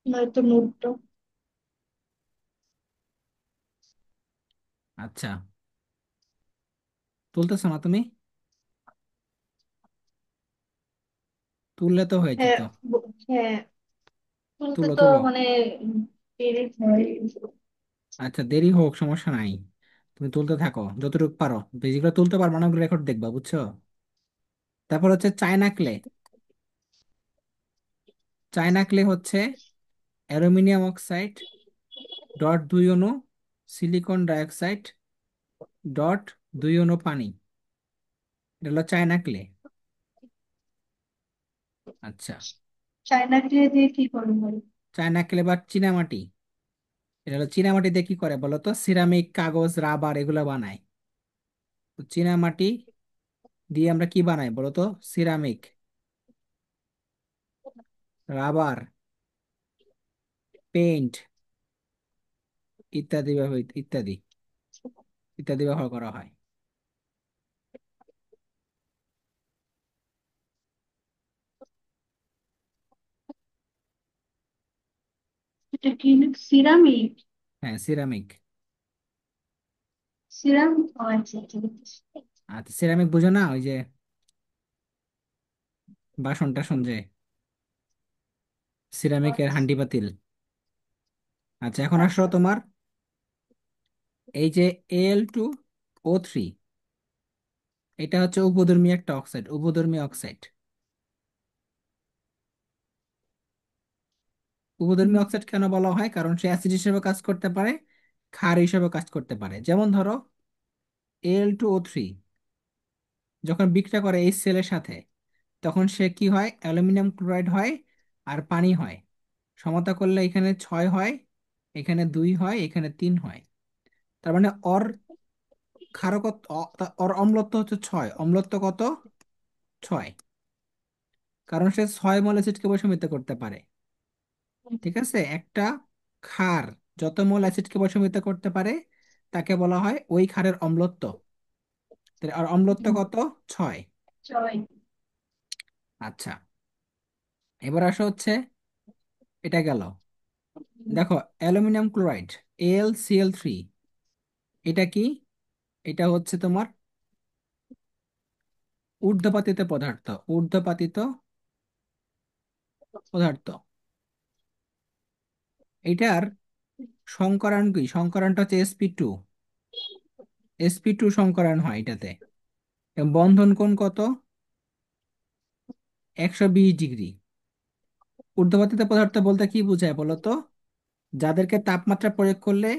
নয়তো মুক্তো। আচ্ছা, তুলতেছো না তুমি? তুললে তো হয়ে হ্যাঁ যেত। হ্যাঁ, তুলতে তুলো তো তুলো। মানে দেরি হয়। আচ্ছা, দেরি হোক, সমস্যা নাই। তুমি তুলতে থাকো যতটুকু পারো। বেশিগুলো তুলতে পারবো না, রেকর্ড দেখবা, বুঝছো? তারপর হচ্ছে চায়না ক্লে। চায়না ক্লে হচ্ছে অ্যালুমিনিয়াম অক্সাইড ডট 2 অণু সিলিকন ডাইঅক্সাইড ডট 2 অণু পানি। এটা হলো চায়না ক্লে। আচ্ছা, চায়না দিয়ে দিয়ে কি করবো বলো? চায়না ক্লে বা চীনামাটি। এটা হলো চীনামাটি দিয়ে কি করে বলো তো? সিরামিক, কাগজ, রাবার এগুলো বানায়। তো চীনামাটি দিয়ে আমরা কি বানাই বলো তো? সিরামিক, রাবার, পেইন্ট ইত্যাদি ইত্যাদি ইত্যাদি ব্যবহার করা হয়। এটা কি? সিরামিক? হ্যাঁ, সিরামিক। সিরামিক, ও আচ্ছা ঠিক আছে। আচ্ছা, সিরামিক বুঝো না? ওই যে বাসন টাসন যে, সিরামিকের হান্ডি পাতিল। আচ্ছা, এখন আসো আচ্ছা। তোমার এই যে Al2O3, এটা হচ্ছে উপধর্মী একটা অক্সাইড, উপধর্মী অক্সাইড। উপধর্মী হুম। অক্সাইড কেন বলা হয়? কারণ সে অ্যাসিড হিসেবে কাজ করতে পারে, ক্ষার হিসেবে কাজ করতে পারে। যেমন ধরো Al2O3 যখন বিক্রিয়া করে এই সেলের সাথে, তখন সে কি হয়? অ্যালুমিনিয়াম ক্লোরাইড হয় আর পানি হয়। সমতা করলে এখানে 6 হয়, এখানে 2 হয়, এখানে 3 হয়। তার মানে ওর ক্ষারকত ওর অম্লত্ব হচ্ছে 6। অম্লত্ব কত? 6। কারণ সে 6 মোল অ্যাসিডকে বশমিত করতে পারে। ঠিক আছে? একটা ক্ষার যত মোল অ্যাসিডকে বশমিত করতে পারে তাকে বলা হয় ওই ক্ষারের অম্লত্ব। আর অম্লত্ব হুম। কত? 6। ছয়। আচ্ছা, এবার আসা হচ্ছে, এটা গেল। দেখো, অ্যালুমিনিয়াম ক্লোরাইড AlCl3, এটা কি? এটা হচ্ছে তোমার ঊর্ধ্বপাতিত পদার্থ, ঊর্ধ্বপাতিত পদার্থ। এটার সংকরান কি? সংকরানটা হচ্ছে sp2। sp2 সংকরান হয় এটাতে। এবং বন্ধন কোণ কত? 120 ডিগ্রি। ঊর্ধ্বপাতিত পদার্থ বলতে কি বোঝায় বলো তো? যাদেরকে তাপমাত্রা প্রয়োগ করলে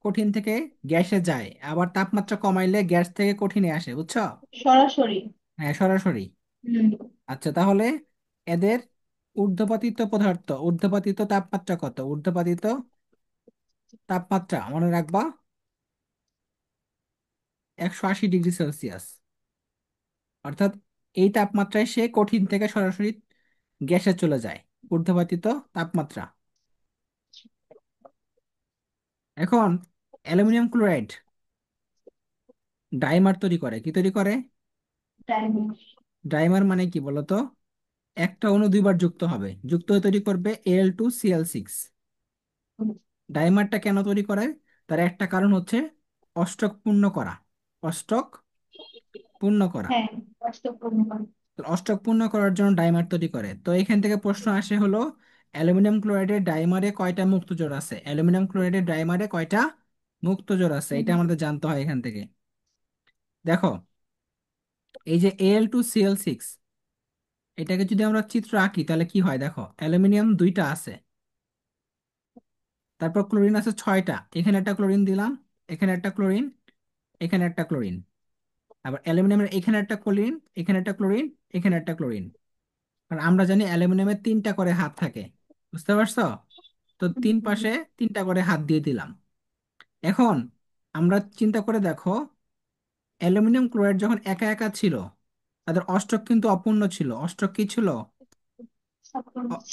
কঠিন থেকে গ্যাসে যায়, আবার তাপমাত্রা কমাইলে গ্যাস থেকে কঠিনে আসে, বুঝছো? সরাসরি। হ্যাঁ, সরাসরি। হুম। আচ্ছা, তাহলে এদের ঊর্ধ্বপাতিত পদার্থ, ঊর্ধ্বপাতিত তাপমাত্রা কত? ঊর্ধ্বপাতিত তাপমাত্রা মনে রাখবা 180 ডিগ্রি সেলসিয়াস। অর্থাৎ এই তাপমাত্রায় সে কঠিন থেকে সরাসরি গ্যাসে চলে যায়, ঊর্ধ্বপাতিত তাপমাত্রা। এখন অ্যালুমিনিয়াম ক্লোরাইড ডাইমার তৈরি করে। কি তৈরি করে? ডায়মন্ড। ডাইমার মানে কি বলতো? একটা অণু দুইবার যুক্ত হবে, যুক্ত হয়ে তৈরি করবে Al2Cl6। ডাইমারটা কেন তৈরি করে? তার একটা কারণ হচ্ছে অষ্টক পূর্ণ করা। অষ্টক পূর্ণ করা। হ্যাঁ, অষ্টপ্রহর। তো অষ্টক পূর্ণ করার জন্য ডাইমার তৈরি করে। তো এখান থেকে প্রশ্ন আসে হলো, অ্যালুমিনিয়াম ক্লোরাইডের ডাইমারে কয়টা মুক্ত জোড় আছে? অ্যালুমিনিয়াম ক্লোরাইডের ডাইমারে কয়টা মুক্ত জোড় আছে, এটা আমাদের জানতে হয় এখান থেকে। দেখো, এই যে Al2Cl6, এটাকে যদি আমরা চিত্র আঁকি তাহলে কি হয় দেখো, অ্যালুমিনিয়াম দুইটা আছে, তারপর ক্লোরিন আছে 6টা। এখানে একটা ক্লোরিন দিলাম, এখানে একটা ক্লোরিন, এখানে একটা ক্লোরিন। আবার অ্যালুমিনিয়ামের এখানে একটা ক্লোরিন, এখানে একটা ক্লোরিন, এখানে একটা ক্লোরিন। কারণ আমরা জানি অ্যালুমিনিয়ামের 3টা করে হাত থাকে, বুঝতে পারছো? তো তিন পাশে 3টা করে হাত দিয়ে দিলাম। এখন আমরা চিন্তা করে দেখো, অ্যালুমিনিয়াম ক্লোরাইড যখন একা একা ছিল, তাদের অষ্টক কিন্তু অপূর্ণ ছিল। অষ্টক কি ছিল?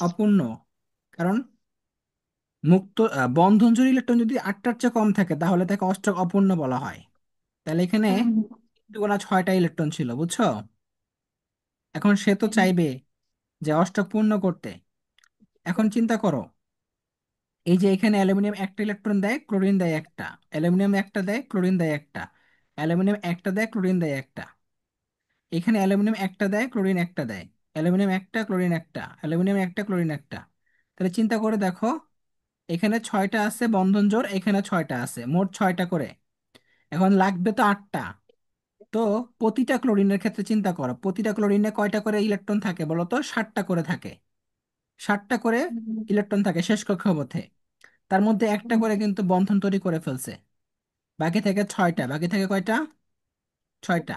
অপূর্ণ। কারণ বন্ধন জুড়ে ইলেকট্রন যদি 8টার চেয়ে কম থাকে তাহলে তাকে অষ্টক অপূর্ণ বলা হয়। তাহলে এখানে 2 গুণা 6টা ইলেকট্রন ছিল, বুঝছো? এখন সে তো চাইবে যে অষ্টক পূর্ণ করতে। এখন চিন্তা করো, এই যে এখানে অ্যালুমিনিয়াম একটা ইলেকট্রন দেয়, ক্লোরিন দেয় একটা। অ্যালুমিনিয়াম একটা দেয়, ক্লোরিন দেয় একটা। অ্যালুমিনিয়াম একটা দেয়, ক্লোরিন দেয় একটা। এখানে অ্যালুমিনিয়াম একটা দেয়, ক্লোরিন একটা দেয়। অ্যালুমিনিয়াম একটা, ক্লোরিন একটা। অ্যালুমিনিয়াম একটা, ক্লোরিন একটা। তাহলে চিন্তা করে দেখো, এখানে ছয়টা আছে বন্ধন জোড়, এখানে ছয়টা আছে, মোট ছয়টা করে। এখন লাগবে তো আটটা। তো প্রতিটা ক্লোরিনের ক্ষেত্রে চিন্তা করো, প্রতিটা ক্লোরিনে কয়টা করে ইলেকট্রন থাকে বলো তো? 60টা করে থাকে। 60টা করে ইলেকট্রন থাকে শেষ কক্ষপথে। তার মধ্যে একটা করে কিন্তু বন্ধন তৈরি করে ফেলছে। বাকি থেকে ছয়টা, বাকি থেকে কয়টা? ছয়টা।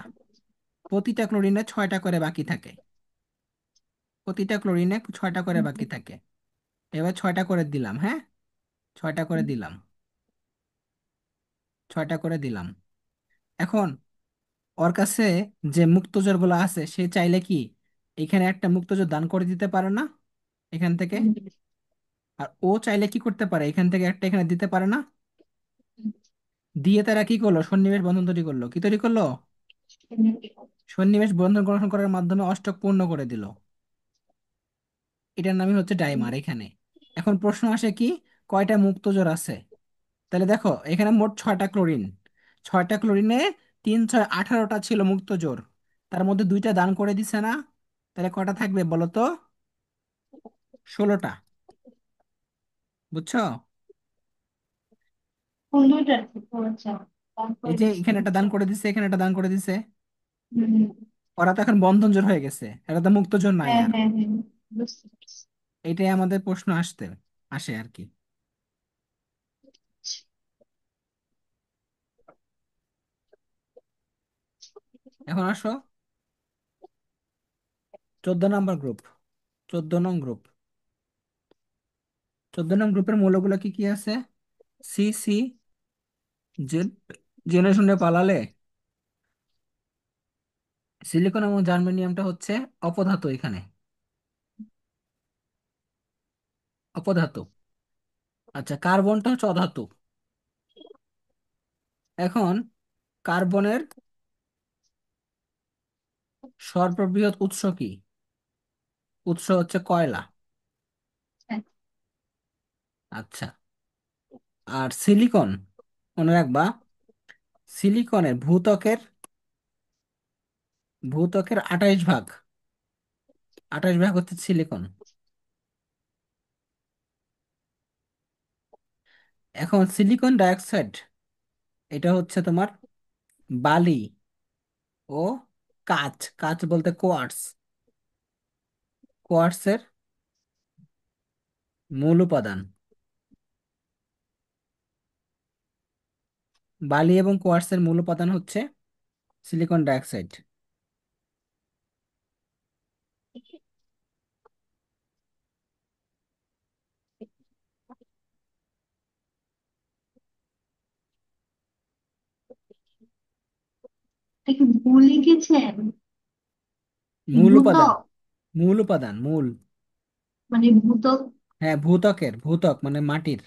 প্রতিটা ক্লোরিনে ছয়টা করে বাকি থাকে। প্রতিটা ক্লোরিনে ছয়টা করে বাকি থাকে। এবার ছয়টা করে দিলাম, হ্যাঁ, ছয়টা করে দিলাম, ছয়টা করে দিলাম। এখন ওর কাছে যে মুক্তজোর গুলো আছে, সে চাইলে কি এখানে একটা মুক্তজোর দান করে দিতে পারে না এখান থেকে? আর ও চাইলে কি করতে পারে, এখান থেকে একটা এখানে দিতে পারে না? দিয়ে তারা কি করলো? সন্নিবেশ বন্ধন তৈরি করলো। কি তৈরি করলো? সন্নিবেশ বন্ধন গঠন করার মাধ্যমে অষ্টক পূর্ণ করে দিল। এটার নামই হচ্ছে ডাইমার এখানে। এখন প্রশ্ন আসে কি, কয়টা মুক্তজোর আছে? তাহলে দেখো এখানে মোট ছয়টা ক্লোরিন। ছয়টা ক্লোরিনে 3 6 18টা ছিল মুক্তজোর। তার মধ্যে দুইটা দান করে দিছে না? তাহলে কয়টা থাকবে বলো তো? 16টা। বুঝছো? কোন দুইটার ক্ষেত্রে হচ্ছে তারপরে এই যে দিচ্ছে এখানে একটা হচ্ছে দান করে দিছে, এখানে একটা দান করে দিছে। হুম। ওরা তো এখন বন্ধন জোর হয়ে গেছে, এটা তো মুক্তজোর নাই হ্যাঁ আর। হ্যাঁ হ্যাঁ, বুঝতে পারছি। এটাই আমাদের প্রশ্ন আসে আর কি। এখন আসো 14 নম্বর গ্রুপ। 14 নং গ্রুপ। 14 নং গ্রুপের মৌলগুলো কি কি আছে? সি সি, জেড, জেনে শুনে পালালে। সিলিকন এবং জার্মেনিয়ামটা হচ্ছে অপধাতু এখানে, অপধাতু। আচ্ছা, কার্বনটা হচ্ছে অধাতু। এখন কার্বনের সর্ববৃহৎ উৎস কি? উৎস হচ্ছে কয়লা। হ্যাঁ, আচ্ছা, আর সিলিকন, মনে রাখবা, সিলিকনের ভূত্বকের 28 ভাগ, 28 ভাগ হচ্ছে সিলিকন। এখন সিলিকন ডাইঅক্সাইড, এটা হচ্ছে তোমার বালি ও কাচ, কাচ বলতে কোয়ার্টস, কোয়ার্টসের মূল উপাদান। বালি এবং কোয়ার্টসের মূল উপাদান হচ্ছে সিলিকন ডাইঅক্সাইড। এটা কি ভুলে গেছেন? কি মূল উপাদান, ভূতক? মূল উপাদান, মূল। মানে ভূতক? হ্যাঁ, ভূত্বক মানে মাটির।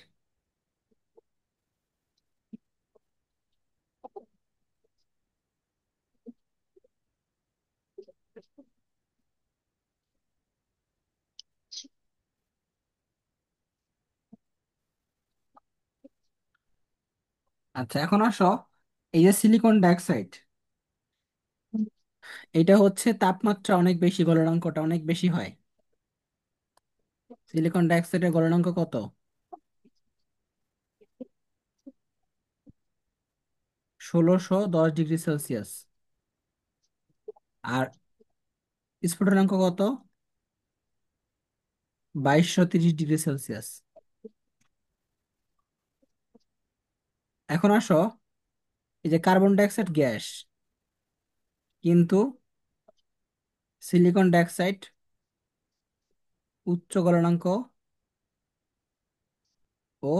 আচ্ছা, এখন আসো, এই যে সিলিকন ডাইঅক্সাইড, এটা হচ্ছে তাপমাত্রা অনেক বেশি, গলনাঙ্কটা অনেক বেশি হয়। সিলিকন ডাইঅক্সাইডের গলনাঙ্ক কত? 1610 ডিগ্রি সেলসিয়াস। আর স্ফুটনাঙ্ক কত? 2230 ডিগ্রি সেলসিয়াস। এখন আসো, এই যে কার্বন ডাইঅক্সাইড গ্যাস, কিন্তু সিলিকন ডাইঅক্সাইড উচ্চ গলনাঙ্ক ও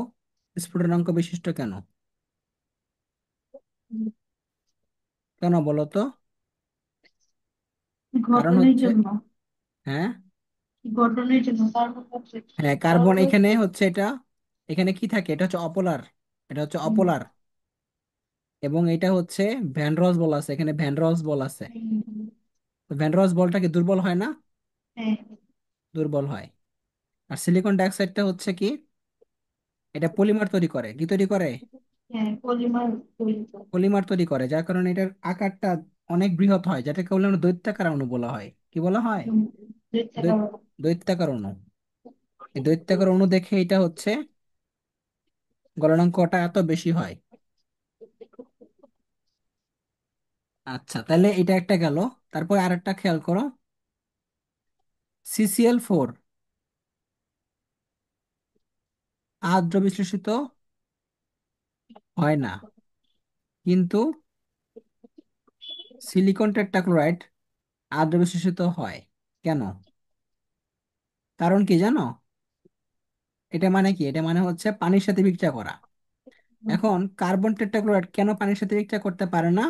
স্ফুটনাঙ্ক বিশিষ্ট কেন? কেন বলো তো? কারণ গঠনের হচ্ছে, জন্য। হ্যাঁ, গঠনের জন্য কার্বন ডাই অক্সাইড। হ্যাঁ, কার্বন এখানে হচ্ছে এটা, এখানে কি থাকে, এটা হচ্ছে অপোলার, এটা হচ্ছে অপোলার। এবং এটা হচ্ছে ভ্যান রস বল আছে, এখানে ভ্যান রস বল আছে। তো ভ্যান রস বলটা কি দুর্বল হয় না? হ্যাঁ। দুর্বল হয়। আর সিলিকন ডাইঅক্সাইডটা হচ্ছে কি, এটা পলিমার তৈরি করে, কি তৈরি করে? হ্যাঁ, পলিমার তৈরি করে। পলিমার তৈরি করে, যার কারণে এটার আকারটা অনেক বৃহৎ হয়, যেটাকে বলে আমরা দৈত্যাকার অণু বলা হয়। কি বলা হয়? হুম, দৈ- দৈত্যাকার। দৈত্যাকার অণু। এই দৈত্যাকার অণু দেখে এটা হচ্ছে গলনাঙ্কটা এত বেশি হয়। আচ্ছা, তাহলে এটা একটা গেল। তারপর আরেকটা খেয়াল করো, CCl4 আদ্র বিশ্লেষিত হয় না, কিন্তু সিলিকন টেট্রাক্লোরাইড আদ্র বিশ্লেষিত হয়। কেন? কারণ কি জানো? এটা মানে কি? এটা মানে হচ্ছে পানির সাথে বিক্রিয়া করা। হুম, এখন কার্বন টেট্রাক্লোরাইড কেন পানির সাথে বিক্রিয়া করতে পারে না?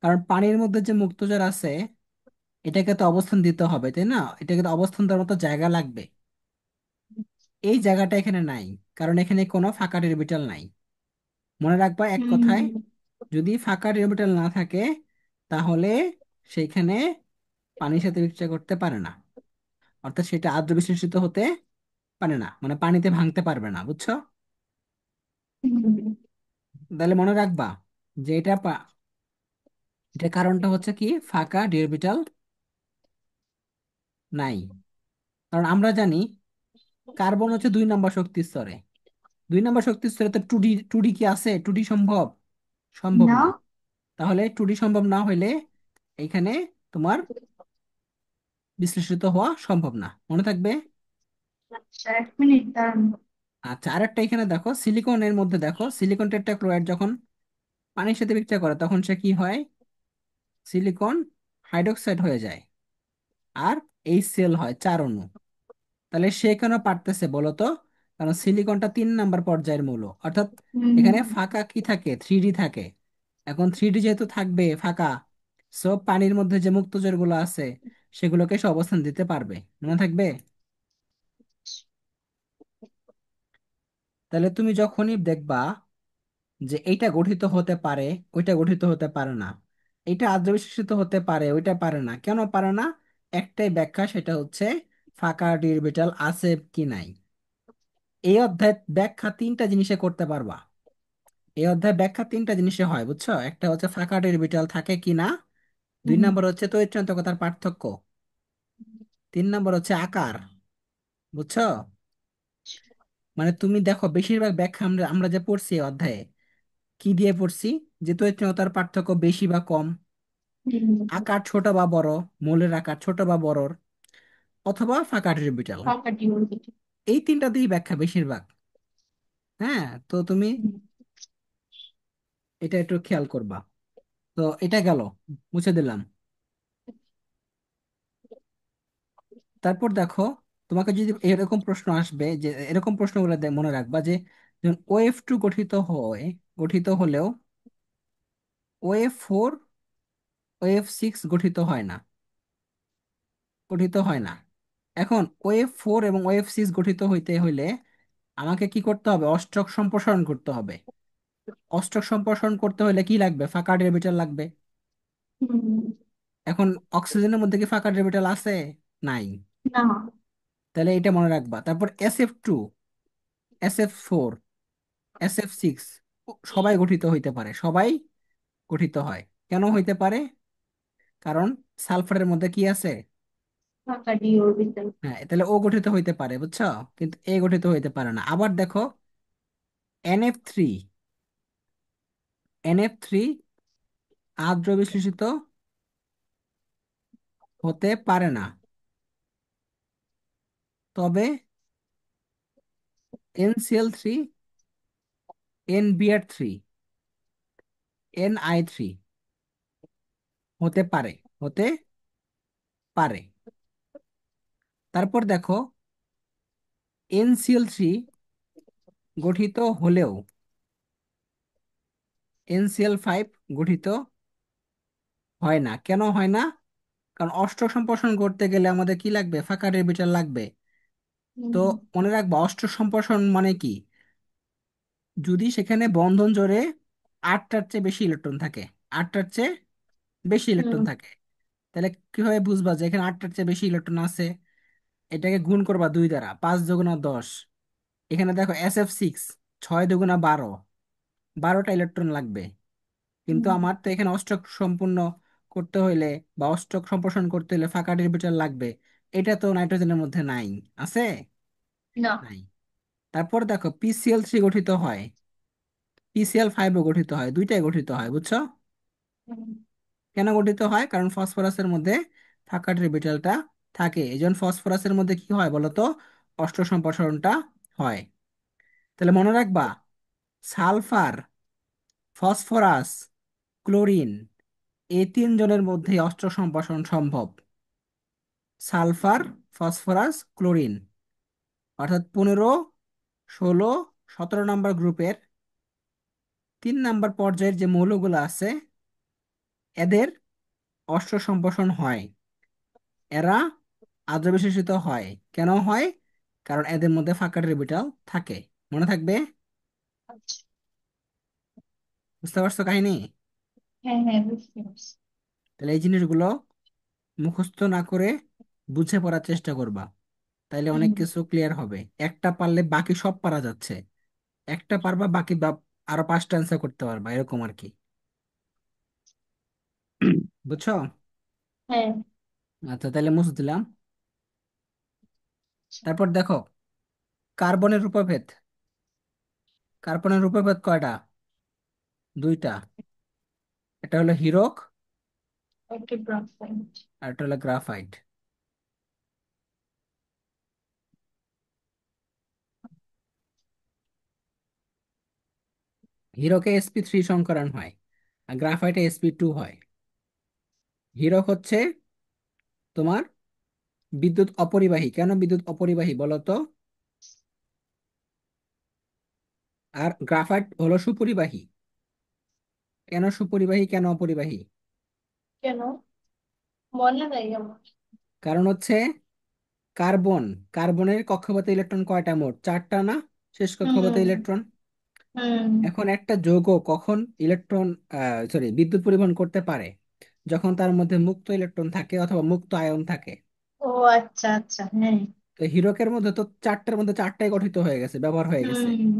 কারণ পানির মধ্যে যে মুক্তজর আছে, এটাকে তো অবস্থান দিতে হবে, তাই না? এটাকে তো অবস্থান দেওয়ার মতো জায়গা লাগবে। এই জায়গাটা এখানে নাই, কারণ এখানে কোনো ফাঁকা অরবিটাল নাই। মনে রাখবা এক কথায়, হুম, যদি ফাঁকা অরবিটাল না থাকে, তাহলে সেইখানে পানির সাথে বিক্রিয়া করতে পারে না, অর্থাৎ সেটা আদ্র বিশ্লেষিত হতে পারে না, মানে পানিতে ভাঙতে পারবে না, বুঝছো? হুম, তাহলে মনে রাখবা যে এটার কারণটা হচ্ছে কি, ফাঁকা অরবিটাল নাই। কারণ আমরা জানি কার্বন হচ্ছে 2 নম্বর শক্তি স্তরে। 2 নম্বর শক্তি স্তরে তো টুডি টুডি কি আছে? টুডি সম্ভব? সম্ভব না। না। তাহলে টুডি সম্ভব না হইলে এইখানে তোমার বিশ্লেষিত হওয়া সম্ভব না, মনে থাকবে। আচ্ছা, 1 মিনিট দাঁড়ান। আচ্ছা, আরেকটা এখানে দেখো, সিলিকনের মধ্যে দেখো, সিলিকন টেট্রাক্লোরাইড যখন পানির সাথে বিক্রিয়া করে তখন সে কি হয়? সিলিকন হাইড্রোক্সাইড হয়ে যায়, আর এই সেল হয় 4 অণু। তাহলে সে কেন পারতেছে বলো তো? কারণ সিলিকনটা 3 নম্বর পর্যায়ের মৌল, অর্থাৎ হুম, এখানে ফাঁকা কি থাকে? 3D থাকে। এখন 3D যেহেতু থাকবে ফাঁকা, সব পানির মধ্যে যে মুক্তজর গুলো আছে সেগুলোকে সে অবস্থান দিতে পারবে, মনে থাকবে। তাহলে তুমি যখনই দেখবা যে এইটা গঠিত হতে পারে, ওইটা গঠিত হতে পারে না, এটা আদ্র বিশেষিত হতে পারে, ওইটা পারে না, কেন পারে না? একটাই ব্যাখ্যা, সেটা হচ্ছে ফাঁকা অরবিটাল আছে কি নাই। এই অধ্যায় ব্যাখ্যা 3টা জিনিসে করতে পারবা। এই অধ্যায় ব্যাখ্যা 3টা জিনিসে হয়, বুঝছো? একটা হচ্ছে ফাঁকা অরবিটাল থাকে কি না, দুই হুম, নম্বর হচ্ছে তড়িৎচন্দ্রকতার পার্থক্য, 3 নম্বর হচ্ছে আকার, বুঝছো? মানে তুমি দেখো বেশিরভাগ ব্যাখ্যা আমরা আমরা যে পড়ছি এই অধ্যায়ে, কি দিয়ে পড়ছি? যে তড়িৎচন্দ্রকতার পার্থক্য বেশি বা কম, হুম, আকার ছোট বা বড়, মৌলের আকার ছোট বা বড়, অথবা ফাঁকা অরবিটাল। ফাঁকা ডিওরবিট। এই 3টা দিয়েই ব্যাখ্যা বেশিরভাগ। হ্যাঁ, তো তুমি এটা একটু খেয়াল করবা। তো এটা গেল, মুছে দিলাম। তারপর দেখো, তোমাকে যদি এরকম প্রশ্ন আসবে, যে এরকম প্রশ্নগুলো মনে রাখবা যে OF2 গঠিত হলেও OF4 OF6 গঠিত হয় না। এখন OF4 এবং OF6 গঠিত হইতে হইলে আমাকে কি করতে হবে? অষ্টক সম্প্রসারণ করতে হবে। অষ্টক সম্প্রসারণ করতে হলে কি লাগবে? ফাঁকা অরবিটাল লাগবে। হুম, এখন অক্সিজেনের মধ্যে কি ফাঁকা অরবিটাল আছে? নাই। না, তাহলে এটা মনে রাখবা। তারপর SF2, SF4, SF6 সবাই গঠিত হইতে পারে, সবাই গঠিত হয়। কেন হইতে পারে? কারণ সালফারের মধ্যে কি আছে? ফাঁকা ডিওরবিটাল। হ্যাঁ, তাহলে ও গঠিত হইতে পারে, বুঝছো? কিন্তু এ গঠিত হইতে পারে না। আবার দেখো, NF3, NF3 আদ্র বিশ্লেষিত হতে পারে না, তবে NCl3, NBr3, Ni3 হতে পারে, হতে পারে। তারপর দেখো, NCl3 গঠিত হলেও NCl5 গঠিত হয় না। কেন হয় না? কারণ অষ্টক সম্প্রসারণ করতে গেলে আমাদের কি লাগবে? ফাঁকা অরবিটাল লাগবে। তো হুম, মনে রাখবা, অষ্টক সম্প্রসারণ মানে কি? যদি সেখানে বন্ধন জোড়ে 8টার চেয়ে বেশি ইলেকট্রন থাকে, 8টার চেয়ে বেশি ইলেকট্রন হুম, থাকে, তাহলে কিভাবে বুঝবা যে এখানে 8টার চেয়ে বেশি ইলেকট্রন আছে? এটাকে গুণ করবা 2 দ্বারা, 5 × 10, এখানে দেখো SF6, 6 × 2 = 12, 12টা ইলেকট্রন লাগবে। কিন্তু হুম, আমার তো এখানে অষ্টক সম্পূর্ণ করতে হইলে বা অষ্টক সম্প্রসারণ করতে হলে ফাঁকা অরবিটাল লাগবে। এটা তো নাইট্রোজেনের মধ্যে নাই। আছে? না। নাই। তারপর দেখো PCl3 গঠিত হয়, PCl5ও গঠিত হয়, দুইটাই গঠিত হয়, বুঝছো? হুম, কেন গঠিত হয়? কারণ ফসফরাসের মধ্যে ফাঁকা অরবিটালটা থাকে, এই জন্য ফসফরাসের মধ্যে কি হয় বলতো, অষ্টক সম্প্রসারণটা হয়। তাহলে মনে রাখবা, সালফার, ফসফরাস, ক্লোরিন, এই তিনজনের মধ্যে অষ্টক সম্প্রসারণ সম্ভব। সালফার, ফসফরাস, ক্লোরিন, অর্থাৎ 15, 16, 17 নম্বর গ্রুপের 3 নম্বর পর্যায়ের যে মৌলগুলো আছে, এদের অষ্টক সম্প্রসারণ হয়। এরা আদ্র বিশেষিত হয়। কেন হয়? কারণ এদের মধ্যে ফাঁকা অরবিটাল থাকে। মনে থাকবে? আচ্ছা। বুঝতে পারছো কাহিনী? হ্যাঁ হ্যাঁ, বুঝতে পারছি। তাহলে এই জিনিসগুলো মুখস্থ না করে বুঝে পড়ার চেষ্টা করবা, তাইলে অনেক হুম। কিছু ক্লিয়ার হবে। একটা পারলে বাকি সব পারা যাচ্ছে, একটা পারবা বাকি আরো 5টা অ্যান্সার করতে পারবা, এরকম আর কি। বুঝছো? হ্যাঁ। আচ্ছা, তাহলে মুছে দিলাম। তারপর দেখো, কার্বনের উপভেদ। কার্বনের উপভেদ কয়টা? দুইটা। এটা হলো হীরক, ওকে, গ্রাফাইট। আর এটা হলো গ্রাফাইট। হীরকে sp3 সংকরণ হয়, আর গ্রাফাইটে sp2 হয়। হীরক হচ্ছে তোমার বিদ্যুৎ অপরিবাহী। কেন বিদ্যুৎ অপরিবাহী বলো তো? আর গ্রাফাইট হলো সুপরিবাহী। কেন সুপরিবাহী, কেন অপরিবাহী? কেন? মনে নাই আমার। কারণ হচ্ছে কার্বন, কার্বনের কক্ষপথে ইলেকট্রন কয়টা মোট? 4টা না? শেষ কক্ষপথে হুম ইলেকট্রন। হুম। এখন একটা যৌগ কখন ইলেকট্রন, সরি, বিদ্যুৎ পরিবহন করতে পারে? যখন তার মধ্যে মুক্ত ইলেকট্রন থাকে অথবা মুক্ত আয়ন থাকে। ও আচ্ছা আচ্ছা, হ্যাঁ। তো হীরকের মধ্যে তো 4টার মধ্যে 4টাই গঠিত হয়ে গেছে, ব্যবহার হয়ে গেছে। হুম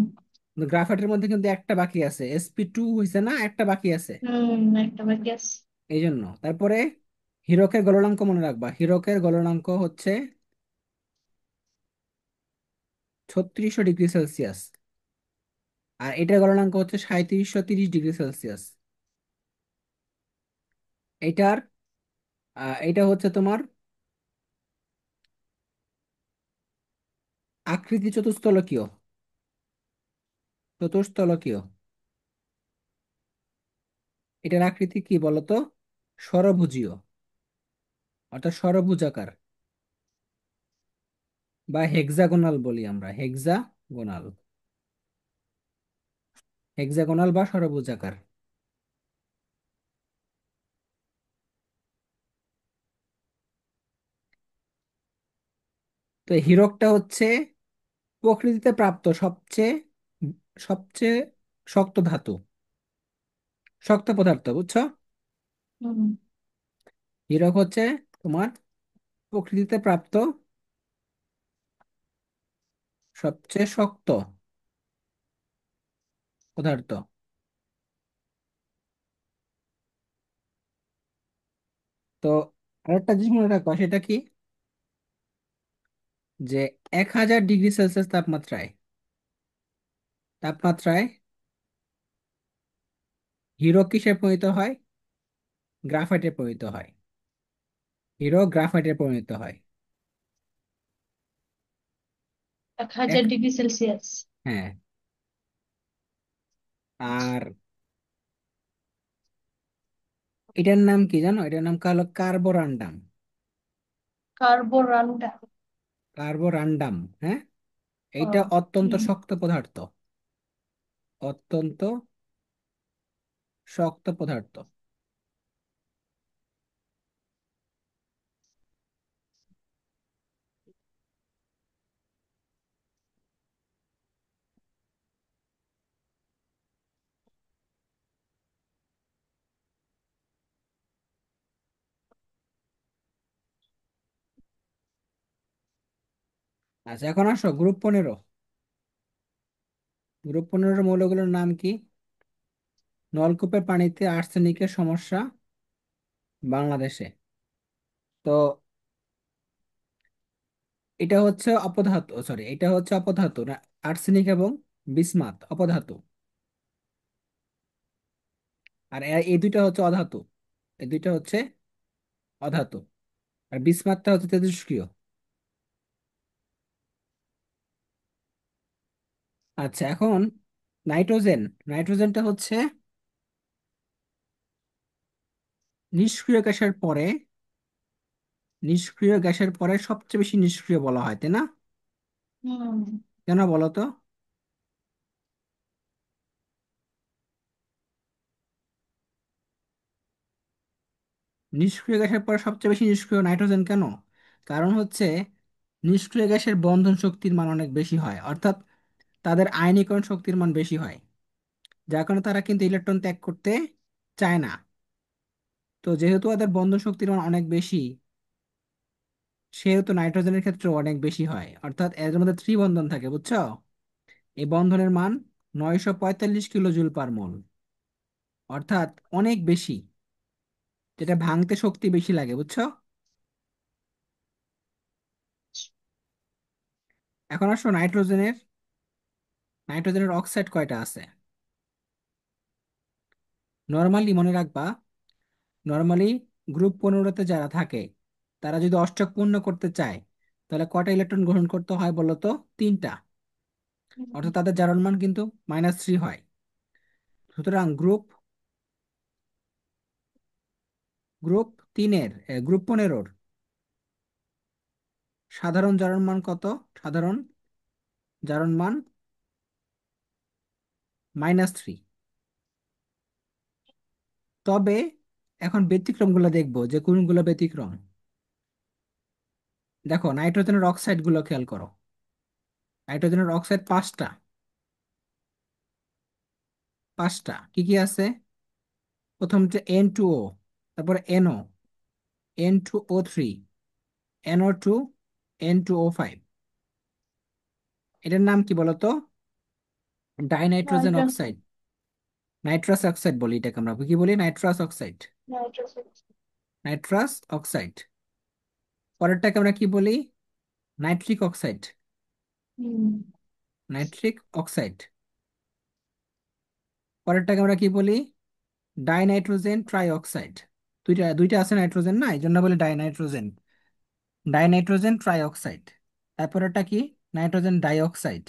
কিন্তু গ্রাফাইটের মধ্যে কিন্তু একটা বাকি আছে, sp2 হয়েছে না, একটা বাকি আছে। হুম, একটা বাকি আছে। এই জন্য তারপরে হীরকের গলনাঙ্ক মনে রাখবা, হীরকের গলনাঙ্ক হচ্ছে 3600°C, আর এটার গলনাঙ্ক হচ্ছে 3730°C। এটার এটা হচ্ছে তোমার আকৃতি চতুস্তলকীয়, চতুস্তলকীয়। এটার আকৃতি কি বলতো? ষড়ভুজীয়, অর্থাৎ ষড়ভুজাকার, বা হেক্সাগোনাল বলি আমরা, হেক্সাগোনাল, হেক্সাগোনাল বা ষড়ভুজাকার। তো হীরকটা হচ্ছে প্রকৃতিতে প্রাপ্ত সবচেয়ে সবচেয়ে শক্ত ধাতু, শক্ত পদার্থ, বুঝছো? হুম। হীরক হচ্ছে তোমার প্রকৃতিতে প্রাপ্ত সবচেয়ে শক্ত পদার্থ। তো আরেকটা জিনিস মনে রাখবা, সেটা কি? যে 1000°C তাপমাত্রায়, তাপমাত্রায় হীরক কিসে পরিণত হয়? গ্রাফাইটে পরিণত হয়। হীরক গ্রাফাইটে পরিণত হয়। 1000 এক, ডিগ্রি সেলসিয়াস হ্যাঁ। আর এটার নাম কি জানো? এটার নাম হলো কার্বোরান্ডাম। কার্বোরান্ডা। কার্বোরান্ডাম, হ্যাঁ। এইটা অত্যন্ত হুম। শক্ত পদার্থ, অত্যন্ত শক্ত পদার্থ। আচ্ছা, এখন আসো গ্রুপ 15। গ্রুপ 15 মৌলগুলোর নাম কি? নলকূপের পানিতে আর্সেনিকের সমস্যা বাংলাদেশে। তো এটা হচ্ছে অপধাতু, সরি এটা হচ্ছে অপধাতু না, আর্সেনিক এবং বিসমাথ অপধাতু। আর এই দুইটা হচ্ছে অধাতু, এই দুইটা হচ্ছে অধাতু। আর বিসমাথটা হচ্ছে তেজস্ক্রিয়। আচ্ছা, এখন নাইট্রোজেন। নাইট্রোজেনটা হচ্ছে নিষ্ক্রিয় গ্যাসের পরে, নিষ্ক্রিয় গ্যাসের পরে সবচেয়ে বেশি নিষ্ক্রিয় বলা হয়, তাই না? হুম। কেন বলো তো? নিষ্ক্রিয় গ্যাসের পরে সবচেয়ে বেশি নিষ্ক্রিয় নাইট্রোজেন কেন? কারণ হচ্ছে নিষ্ক্রিয় গ্যাসের বন্ধন শক্তির মান অনেক বেশি হয়, অর্থাৎ তাদের আয়নীকরণ শক্তির মান বেশি হয়, যার কারণে তারা কিন্তু ইলেকট্রন ত্যাগ করতে চায় না। তো যেহেতু তাদের বন্ধন শক্তির মান অনেক বেশি, সেহেতু নাইট্রোজেনের ক্ষেত্রে অনেক বেশি হয়, অর্থাৎ এর মধ্যে ত্রিবন্ধন থাকে, বুঝছো? এই বন্ধনের মান 945 কিলো জুল পার মোল, অর্থাৎ অনেক বেশি, যেটা ভাঙতে শক্তি বেশি লাগে, বুঝছো? এখন আসো নাইট্রোজেনের, নাইট্রোজেনের অক্সাইড কয়টা আছে? নর্মালি মনে রাখবা, নর্মালি গ্রুপ 15-তে যারা থাকে, তারা যদি অষ্টক পূর্ণ করতে চায়, তাহলে কয়টা ইলেকট্রন গ্রহণ করতে হয় বলো তো? 3টা। অর্থাৎ তাদের জারণ মান কিন্তু -3 হয়। সুতরাং গ্রুপ 3-এর, গ্রুপ 15-র সাধারণ জারণ মান কত? সাধারণ জারণ মান -3। তবে এখন ব্যতিক্রম গুলো দেখবো, যে কোনগুলো ব্যতিক্রম। দেখো নাইট্রোজেনের অক্সাইড গুলো খেয়াল করো। নাইট্রোজেনের অক্সাইড পাঁচটা। পাঁচটা কি কি আছে? প্রথম যে N2O, তারপরে NO, N2O3, NO2, N2O5। এটার নাম কি বলতো? Dinitrogen nitrogen. Oxide. Nitrous oxide বলি এটাকে, আমরা কি বলি? Nitrous oxide. Nitrogen. Nitrous oxide. পরেরটাকে আমরা কি বলি? Nitric oxide. হুম। Nitric oxide. পরেরটাকে আমরা কি বলি? Dinitrogen trioxide. দুইটা দুইটা আছে নাইট্রোজেন, না, এই জন্য বলি ডাইনাইট্রোজেন। Dinitrogen try oxide. তারপরেরটা কি? Nitrogen dioxide.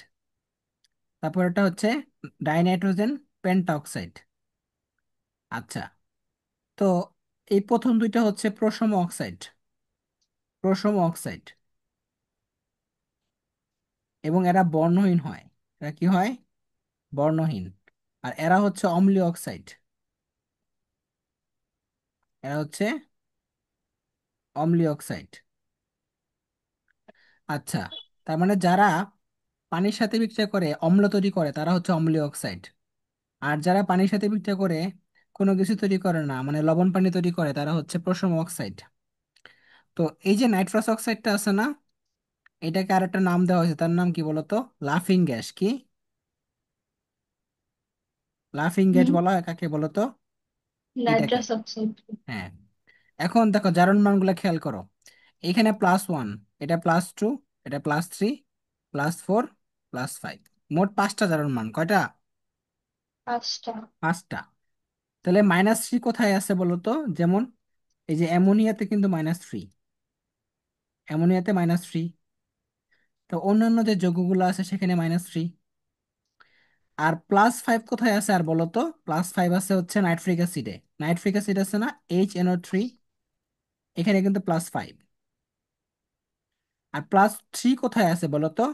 তারপরেরটা হচ্ছে ডাইনাইট্রোজেন পেন্টা অক্সাইড। আচ্ছা, তো এই প্রথম দুইটা হচ্ছে প্রশম অক্সাইড। প্রশম অক্সাইড। এবং এরা বর্ণহীন হয়। এরা কি হয়? বর্ণহীন। আর এরা হচ্ছে অম্লীয় অক্সাইড। এরা হচ্ছে অম্লীয় অক্সাইড। আচ্ছা, তার মানে যারা পানির সাথে বিক্রিয়া করে অম্ল তৈরি করে, তারা হচ্ছে অম্লীয় অক্সাইড। আর যারা পানির সাথে বিক্রিয়া করে কোনো কিছু তৈরি করে না, মানে লবণ পানি তৈরি করে, তারা হচ্ছে প্রশম অক্সাইড। তো এই যে নাইট্রাস অক্সাইডটা আছে না, এটাকে আরেকটা নাম দেওয়া হয়েছে, তার নাম কি বলতো? লাফিং গ্যাস। কি লাফিং গ্যাস হুম। বলা হয় কাকে বলতো? এটাকে। Nitrous oxide. হ্যাঁ। এখন দেখো জারণ মানগুলো খেয়াল করো। এখানে +1, এটা +2, এটা +3, +4, +5। মোট 5টা জারণ মান। কয়টা? পাঁচটা। 5টা। তাহলে -3 কোথায় আছে বলো তো? যেমন এই যে অ্যামোনিয়াতে কিন্তু -3, অ্যামোনিয়াতে -3। তো অন্যান্য যে যৌগগুলো আছে সেখানে -3। আর +5 কোথায় আছে আর বলো তো? +5 আছে হচ্ছে নাইট্রিক অ্যাসিডে। নাইট্রিক অ্যাসিড আছে না, HNO3, এখানে কিন্তু +5। আর +3 কোথায় আছে বলো তো?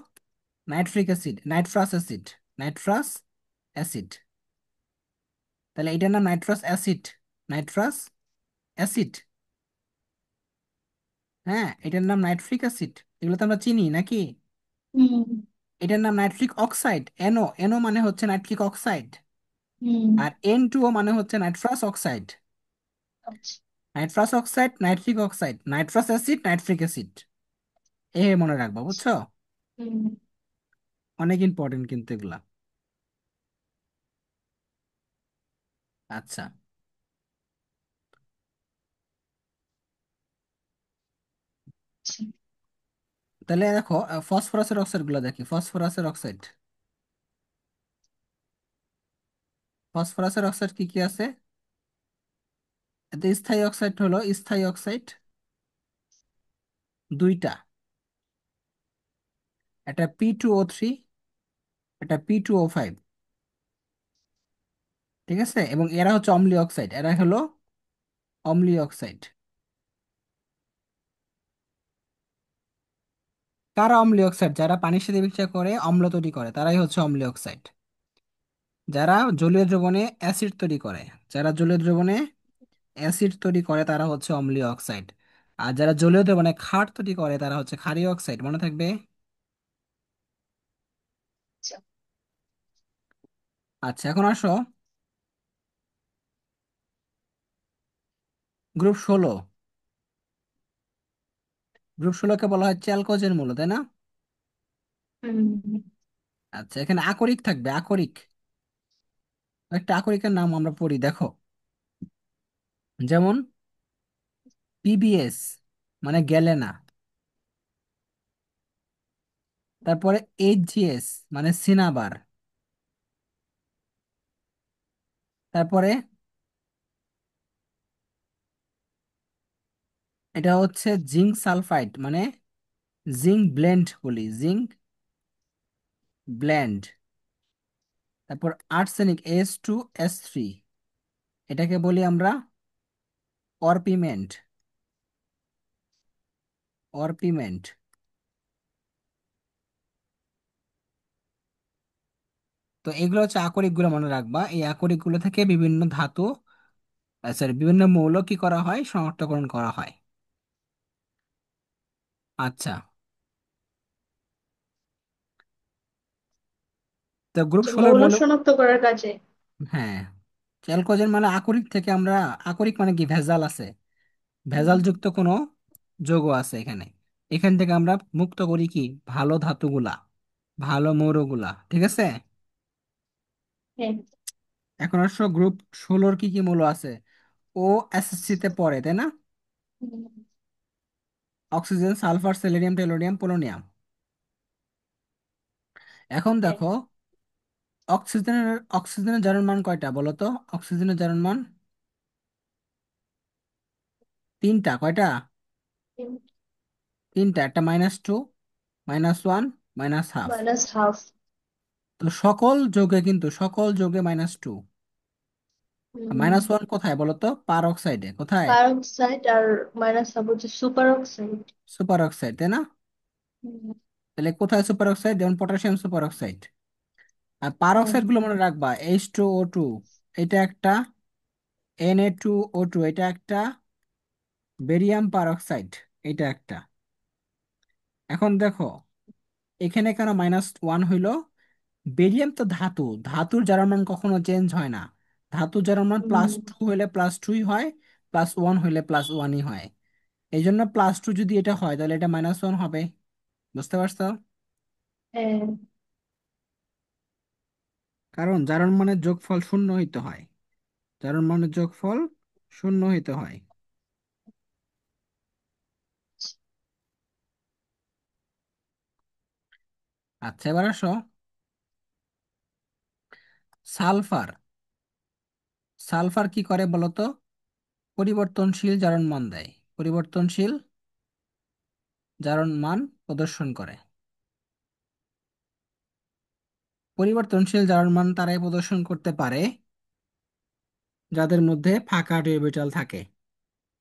Nitric acid, nitrous acid, nitrous acid. তাহলে এটার নাম নাইট্রাস অ্যাসিড। Nitrous acid. হ্যাঁ, এটার নাম নাইট্রিক অ্যাসিড। এগুলো তো আমরা চিনি নাকি? হুম। এটার নাম নাইট্রিক অক্সাইড। এনও, এনও মানে হচ্ছে নাইট্রিক অক্সাইড। হুম। আর N2O মানে হচ্ছে নাইট্রাস অক্সাইড। আচ্ছা। Nitrous oxide, nitric oxide, nitrous acid, nitric acid. এ মনে রাখবা, বুঝছো? হুম। অনেক ইম্পর্টেন্ট কিন্তু এগুলা। আচ্ছা, আচ্ছা। তাহলে দেখো ফসফরাসের অক্সাইড গুলো দেখি। ফসফরাসের অক্সাইড, ফসফরাসের অক্সাইড কি কি আছে? এতে স্থায়ী অক্সাইড হলো, স্থায়ী অক্সাইড দুইটা, একটা P2O3, একটা P2O5। ঠিক আছে, এবং এরা হচ্ছে অম্লীয় অক্সাইড, এরা হলো অম্লীয় অক্সাইড। কারা অম্লীয় অক্সাইড? যারা পানির সাথে বিক্রিয়া করে অম্ল তৈরি করে তারাই হচ্ছে অম্লীয় অক্সাইড। যারা জলীয় দ্রবণে অ্যাসিড তৈরি করে, যারা জলীয় দ্রবণে অ্যাসিড তৈরি করে তারা হচ্ছে অম্লীয় অক্সাইড। আর যারা জলীয় দ্রবণে ক্ষার তৈরি করে তারা হচ্ছে ক্ষারীয় অক্সাইড, মনে থাকবে। আচ্ছা। আচ্ছা, এখন আসো গ্রুপ 16। গ্রুপ 16কে বলা হয় চ্যালকোজেন মূল, তাই না? হুম। আচ্ছা, এখানে আকরিক থাকবে, আকরিক। একটা আকরিকের নাম আমরা পড়ি, দেখো। যেমন PBS মানে গ্যালেনা, তারপরে HGS মানে সিনাবার, তারপরে এটা হচ্ছে জিঙ্ক সালফাইড মানে জিঙ্ক ব্লেন্ড বলি, জিঙ্ক ব্লেন্ড। তারপর আর্সেনিক H2S3, এটাকে বলি আমরা অরপিমেন্ট, অরপিমেন্ট। তো এগুলো হচ্ছে আকরিক গুলো, মনে রাখবা। এই আকরিক গুলো থেকে বিভিন্ন ধাতু, সরি, বিভিন্ন মৌল কি করা হয়, শনাক্তকরণ করা হয়। আচ্ছা, তো গ্রুপ যে 16 মৌল মৌল, শনাক্ত করার কাজে। হ্যাঁ, চ্যালকোজেন মানে আকরিক থেকে আমরা, আকরিক মানে কি, ভেজাল আছে, হুম। ভেজাল যুক্ত কোনো যৌগ আছে এখানে, এখান থেকে আমরা মুক্ত করি কি, ভালো ধাতুগুলা, ভালো মৌলগুলা। ঠিক আছে, হ্যাঁ। এখন আসো গ্রুপ 16 কি কি মৌল আছে। ও এসএসসি তে পড়ে, তাই না? হুম। Oxygen, sulphur, selenium, tellurium, polonium. এখন হ্যাঁ। দেখো অক্সিজেনের জারণ মান কয়টা বলো তো? অক্সিজেনের জারণ মান তিনটা, কয়টা? তিনটা, একটা -2, -1, -12। Minus half. তো সকল যোগে, কিন্তু সকল যোগে -2। -1 কোথায় বলো তো? পার অক্সাইডে কোথায়? পার অক্সাইড আর মাইনাস হাফ হচ্ছে সুপার অক্সাইড। সুপার অক্সাইড, তাই না? তাহলে কোথায় সুপার অক্সাইড? যেমন পটাশিয়াম সুপার অক্সাইড। আর পার হ্যাঁ। অক্সাইড গুলো মনে রাখবা, H2O2 এটা একটা, Na2O2 এটা একটা, বেরিয়াম পার অক্সাইড এটা একটা। এখন দেখো এখানে কেন -1 হইলো? বেরিয়াম তো ধাতু, ধাতুর জারণ মান কখনো চেঞ্জ হয় না। ধাতুর জারণ মান +2 হইলে +2ই হয়, +1 হইলে +1ই হয়। এই জন্য +2 যদি এটা হয় তাহলে এটা -1 হবে। বুঝতে পারছো? হ্যাঁ। কারণ জারণ মানের যোগফল শূন্য হইতে হয়, জারণ মানের যোগফল শূন্য হইতে হয়। আচ্ছা, এবার আসো সালফার। সালফার কি করে বলো তো? পরিবর্তনশীল জারণ মান দেয়, পরিবর্তনশীল জারণ মান প্রদর্শন করে। পরিবর্তনশীল জারণ মান তারাই প্রদর্শন করতে পারে যাদের মধ্যে ফাঁকা অরবিটাল থাকে।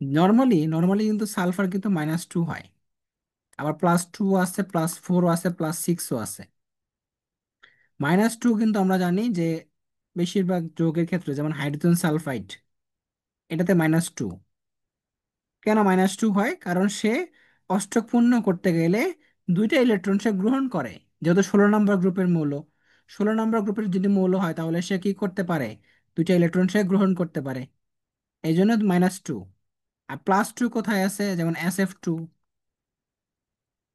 নর্মালি কিন্তু সালফার কিন্তু -2 হয়, আবার +2 আছে, +4 আছে, +6ও আছে। -2 কিন্তু আমরা জানি যে বেশিরভাগ যৌগের ক্ষেত্রে, যেমন হাইড্রোজেন সালফাইড, এটাতে -2। কেন -2 হয়? কারণ সে অষ্টক পূর্ণ করতে গেলে দুইটা ইলেকট্রন সে গ্রহণ করে। যেহেতু 16 নম্বর গ্রুপের মৌল, 16 নম্বর গ্রুপের যদি মৌল হয় তাহলে সে কি করতে পারে, দুইটা ইলেকট্রন সে গ্রহণ করতে পারে। এই জন্য -2। আর +2 কোথায় আছে? যেমন SF2,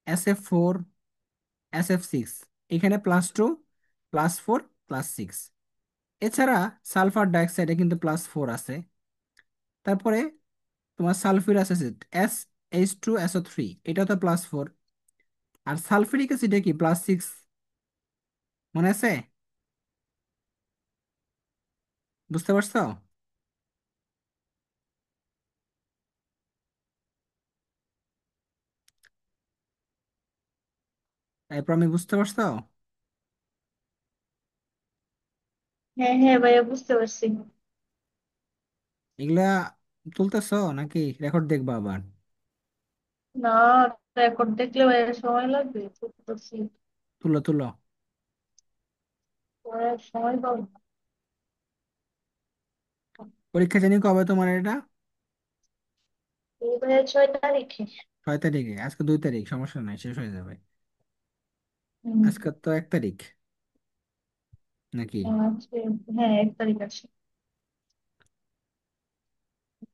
SF4, SF6, এখানে +2, +4, +6। এছাড়া সালফার ডাইঅক্সাইডে কিন্তু +4 আছে। তারপরে তোমার সালফিউরিক অ্যাসিড SH2SO3, এটা তো +4। আর সালফিউরিক অ্যাসিডে কি +6, মনে আছে? বুঝতে পারছো? এরপর আমি বুঝতে পারছো? হ্যাঁ হ্যাঁ ভাইয়া, বুঝতে পারছি। এগুলা তুলতেছো নাকি রেকর্ড দেখবা আবার? না, রেকর্ড দেখলে ভাইয়া সময় লাগবে, বুঝতেছি। তুলো তুলো। পরে আর সময় পাবো না। পরীক্ষা জানি কবে তোমার এটা? এই ভাইয়া 6 তারিখে। 6 তারিখে? আজকে 2 তারিখ, সমস্যা নাই, শেষ হয়ে যাবে। হম। আজকে তো 1 তারিখ, নাকি? আজকে, হ্যাঁ 1 তারিখ আছে।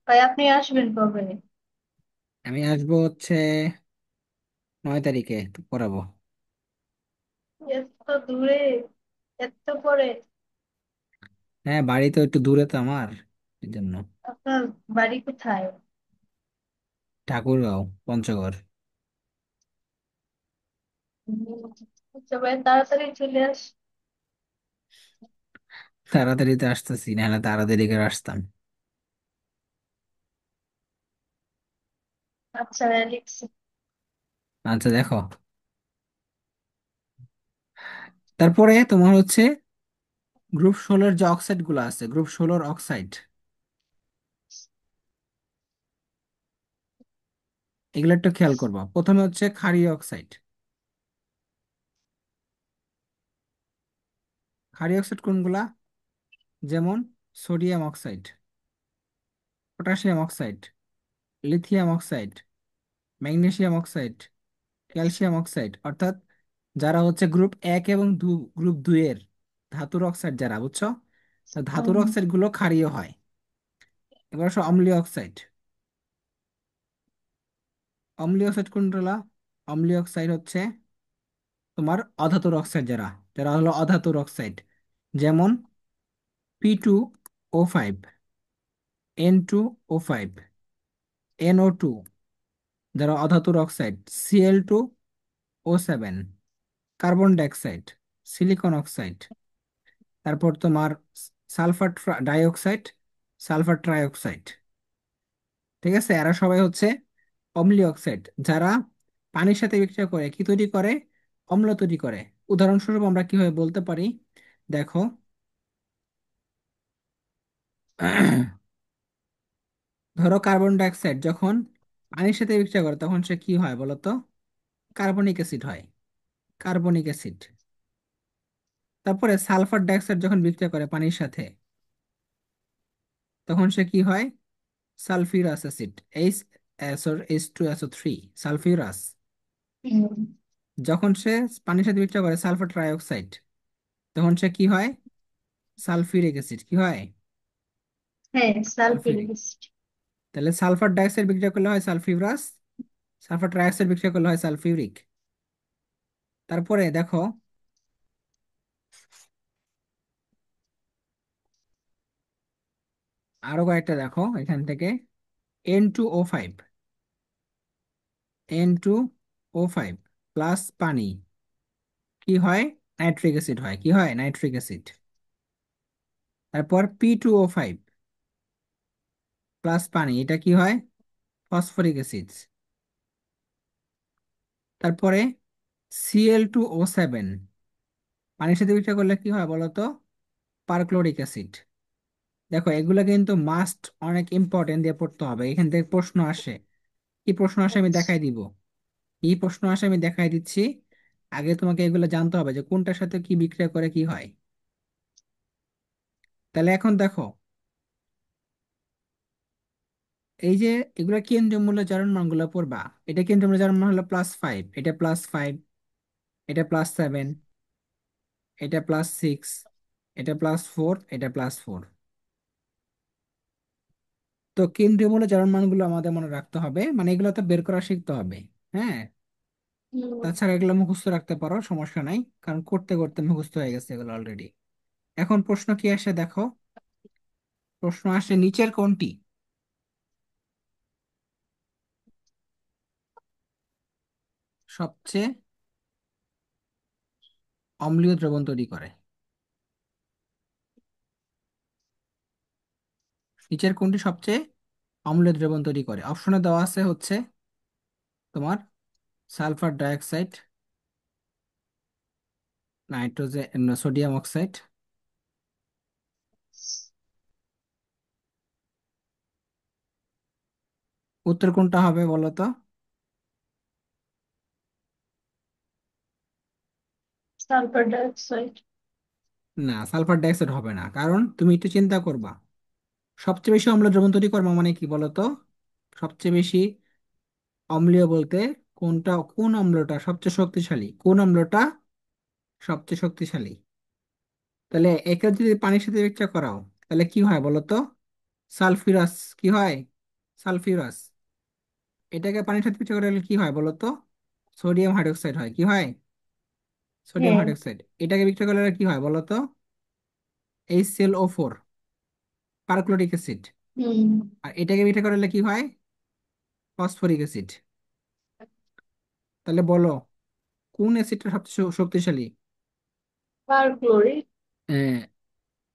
ভাই আপনি আসবেন কবে? আমি আসবো হচ্ছে 9 তারিখে পড়াবো। এত দূরে, এত পরে? হ্যাঁ, বাড়ি তো একটু দূরে তো আমার, এই জন্য। আপনার বাড়ি কোথায়? ঠাকুরগাঁও, পঞ্চগড়। আচ্ছা ভাই, তাড়াতাড়ি চলে আস। তাড়াতাড়ি তো আসতেছি, নাহলে তাড়াতাড়ি করে আসতাম। আচ্ছা ভাইয়া, লিখছি। আচ্ছা দেখো, তারপরে তোমার হচ্ছে গ্রুপ 16 যে অক্সাইড গুলো আছে, গ্রুপ 16 অক্সাইড, এগুলো একটু খেয়াল করবা। প্রথমে হচ্ছে ক্ষারীয় অক্সাইড। ক্ষারীয় অক্সাইড কোনগুলা? যেমন sodium oxide, potassium oxide, lithium oxide, magnesium oxide, calcium oxide. অর্থাৎ যারা হচ্ছে গ্রুপ 1 এবং গ্রুপ 2 এর ধাতুর অক্সাইড যারা, বুঝছো? তো ধাতুর হুম। অক্সাইড গুলো ক্ষারীয় হয়। এবার আসো অম্লীয় অক্সাইড। অম্লীয় অক্সাইড কোনগুলা? অম্লীয় অক্সাইড হচ্ছে তোমার অধাতুর অক্সাইড যারা, যারা হলো অধাতুর অক্সাইড। যেমন P2O5, N2O5, NO2, যারা অধাতুর অক্সাইড। Cl2O7, carbon dioxide, silicon oxide. তারপর তোমার সালফার ডাইঅক্সাইড, সালফার ট্রাইঅক্সাইড। ঠিক আছে, এরা সবাই হচ্ছে অম্লীয় অক্সাইড, যারা পানির সাথে বিক্রিয়া করে কি তৈরি করে? অম্ল তৈরি করে। উদাহরণস্বরূপ আমরা কিভাবে বলতে পারি, দেখো। ধরো কার্বন ডাইঅক্সাইড যখন পানির সাথে বিক্রিয়া করে তখন সে কি হয় বলো তো? কার্বনিক অ্যাসিড হয়, কার্বনিক অ্যাসিড। তারপরে সালফার ডাইঅক্সাইড যখন বিক্রিয়া করে পানির সাথে তখন সে কি হয়? Sulphurous acid, H2SO3, sulphurous. হুম। যখন সে পানির সাথে বিক্রিয়া করে সালফার ট্রাইঅক্সাইড তখন সে কি হয়? Sulphuric acid. কি হয়? হ্যাঁ, সালফিউরিক। Sulphuric acid. তাহলে সালফার ডাইঅক্সাইড বিক্রিয়া করলে হয় সালফিউরাস, সালফার ট্রাইঅক্সাইড বিক্রিয়া করলে হয় সালফিউরিক। তারপরে দেখো, আরো কয়েকটা দেখো এখান থেকে। N2O5, N2O5 প্লাস পানি কি হয়? নাইট্রিক অ্যাসিড হয়। কি হয়? Nitric acid. তারপর P2O5 প্লাস পানি, এটা কি হয়? Phosphoric acid. তারপরে Cl2O7 পানির সাথে বিক্রিয়া করলে কি হয় বলো তো? Perchloric acid. দেখো, এগুলো কিন্তু মাস্ট, অনেক ইম্পর্টেন্ট দিয়ে পড়তে হবে, এখান থেকে প্রশ্ন আসে। কি প্রশ্ন আসে আমি দেখাই দিব। কি প্রশ্ন আসে আমি দেখাই দিচ্ছি। আগে তোমাকে এগুলো জানতে হবে যে কোনটার সাথে কি বিক্রিয়া করে কি হয়। তাহলে এখন দেখো, এই যে এগুলা কেন্দ্রীয় মূল্য জারণ মানগুলো পড়বা। এটা কেন্দ্রীয় মূল্য জারণ মান হলো +5, এটা +5, এটা +7, এটা +6, এটা +4, এটা +4। তো কেন্দ্রীয় মূল্য জারণ মানগুলো আমাদের মনে রাখতে হবে, মানে এগুলো তো বের করা শিখতে হবে। হ্যাঁ, হুম। তাছাড়া এগুলো মুখস্থ রাখতে পারো, সমস্যা নাই, কারণ করতে করতে মুখস্থ হয়ে গেছে এগুলো অলরেডি। এখন প্রশ্ন কি আসে দেখো, প্রশ্ন আসে নিচের কোনটি সবচেয়ে অম্লীয় দ্রবণ তৈরি করে। নিচের কোনটি সবচেয়ে অম্লীয় দ্রবণ তৈরি করে? অপশনে দেওয়া আছে হচ্ছে তোমার sulphur dioxide, nitrogen, sodium oxide. উত্তর কোনটা হবে বলো তো? Sulphur dioxide. না, সালফার ডাইঅক্সাইড হবে না, কারণ তুমি একটু চিন্তা করবা, সবচেয়ে বেশি অম্ল দ্রবণ তৈরি করবা মানে কি বলো তো? সবচেয়ে বেশি অম্লীয় বলতে কোনটা, কোন অম্লটা সবচেয়ে শক্তিশালী, কোন অম্লটা সবচেয়ে শক্তিশালী? তাহলে একে যদি পানির সাথে বিক্রিয়া করাও তাহলে কি হয় বলো তো? সালফিউরাস। কি হয়? সালফিউরাস। এটাকে পানির সাথে বিক্রিয়া করালে কি হয় বলো তো? সোডিয়াম হাইড্রোক্সাইড হয়। কি হয়? সোডিয়াম হ্যাঁ। হাইড্রোক্সাইড। এটাকে বিক্রিয়া করলে কি হয় বলো তো? HClO4, perchloric acid. হুম। আর এটাকে বিক্রিয়া করলে কি হয়? Phosphoric acid. তাহলে বলো কোন অ্যাসিডটা সবচেয়ে শক্তিশালী? পারক্লোরিক। আহ,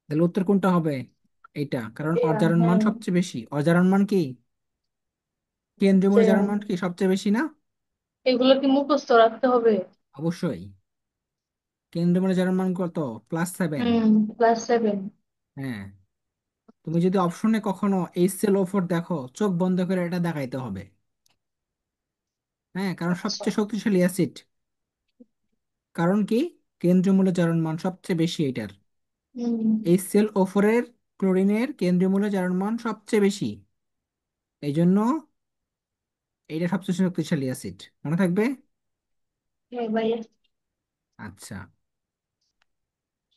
তাহলে উত্তর কোনটা হবে? এইটা, কারণ অজারণ মান হ্যাঁ। সবচেয়ে বেশি। অজারণ মান কি, কেন্দ্রীয় যে মৌলের জারণ মান কি সবচেয়ে বেশি না? এগুলো কি মুখস্থ রাখতে হবে? অবশ্যই। কেন্দ্রীয় মৌলের জারণ মান কত? +7। হুম, +7। হ্যাঁ। তুমি যদি অপশনে কখনো HClO4 দেখো, চোখ বন্ধ করে এটা দেখাইতে হবে। হ্যাঁ, কারণ আচ্ছা। সবচেয়ে শক্তিশালী অ্যাসিড। কারণ কি? কেন্দ্রীয় মৌলের জারণ মান সবচেয়ে বেশি এটার। হুম। HClO4 এর, ক্লোরিনের কেন্দ্রীয় মৌলের জারণ মান সবচেয়ে বেশি। এই জন্য এটা সবচেয়ে শক্তিশালী অ্যাসিড, মনে থাকবে। হ্যাঁ ভাইয়া। আচ্ছা,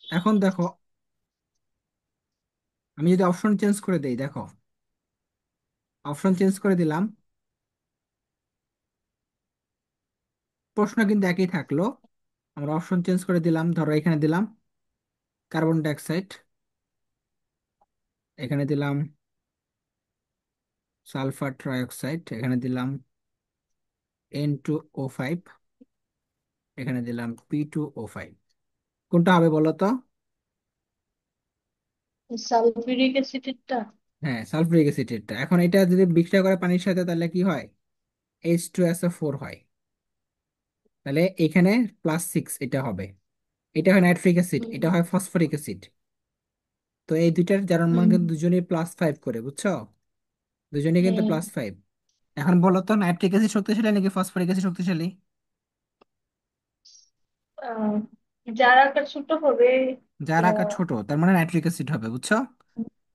এখন দেখো, আমি যদি অপশন চেঞ্জ করে দেই, দেখো অপশন চেঞ্জ করে দিলাম, প্রশ্ন কিন্তু একই থাকলো। আমরা অপশন চেঞ্জ করে দিলাম, ধরো এখানে দিলাম কার্বন ডাইঅক্সাইড, এখানে দিলাম সালফার ট্রাইঅক্সাইড, এখানে দিলাম N2O5, এখানে দিলাম P2O5। কোনটা হবে বলো তো? সালফিউরিক অ্যাসিডটা। হ্যাঁ, সালফুরিক অ্যাসিডেরটা। এখন এটা যদি বিক্রিয়া করে পানির সাথে তাহলে কি হয়? H2SO4 হয়। তাহলে এখানে +6 এটা হবে। এটা হয় নাইট্রিক অ্যাসিড, এটা হয় ফসফরিক অ্যাসিড। তো এই দুইটার জারণ মান হুম। কিন্তু দুজনেই +5 করে, বুঝছো? দুজনেই কিন্তু হ্যাঁ। +5। এখন বলো তো নাইট্রিক অ্যাসিড শক্তিশালী নাকি ফসফরিক অ্যাসিড শক্তিশালী? আহ, যার আকার ছোট হবে। যার আকার আহ, ছোট তার মানে নাইট্রিক অ্যাসিড হবে, বুঝছো?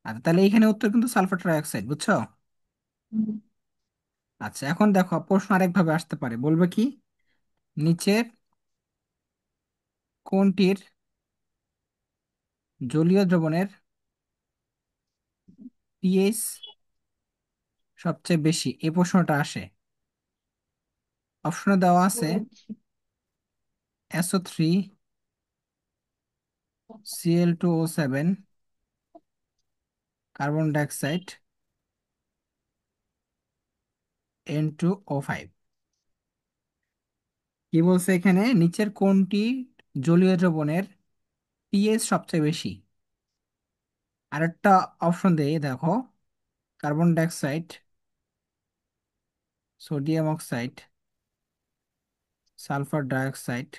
আর তাহলে এখানে উত্তর কিন্তু সালফার ট্রাইঅক্সাইড, বুঝছো? হুম। আচ্ছা, এখন দেখো প্রশ্ন আরেকভাবে আসতে পারে, বলবে কি নিচের কোনটির জলীয় দ্রবণের পিএইচ সবচেয়ে বেশি? এই প্রশ্নটা আসে। অপশনে দেওয়া আছে SO3, Cl2O7, carbon dioxide, N2O5। কি বলছে এখানে, নিচের কোনটি জলীয় দ্রবণের পিএইচ সবচেয়ে বেশি? আরেকটা অপশন দেই দেখো, carbon dioxide, sodium oxide, sulphur dioxide.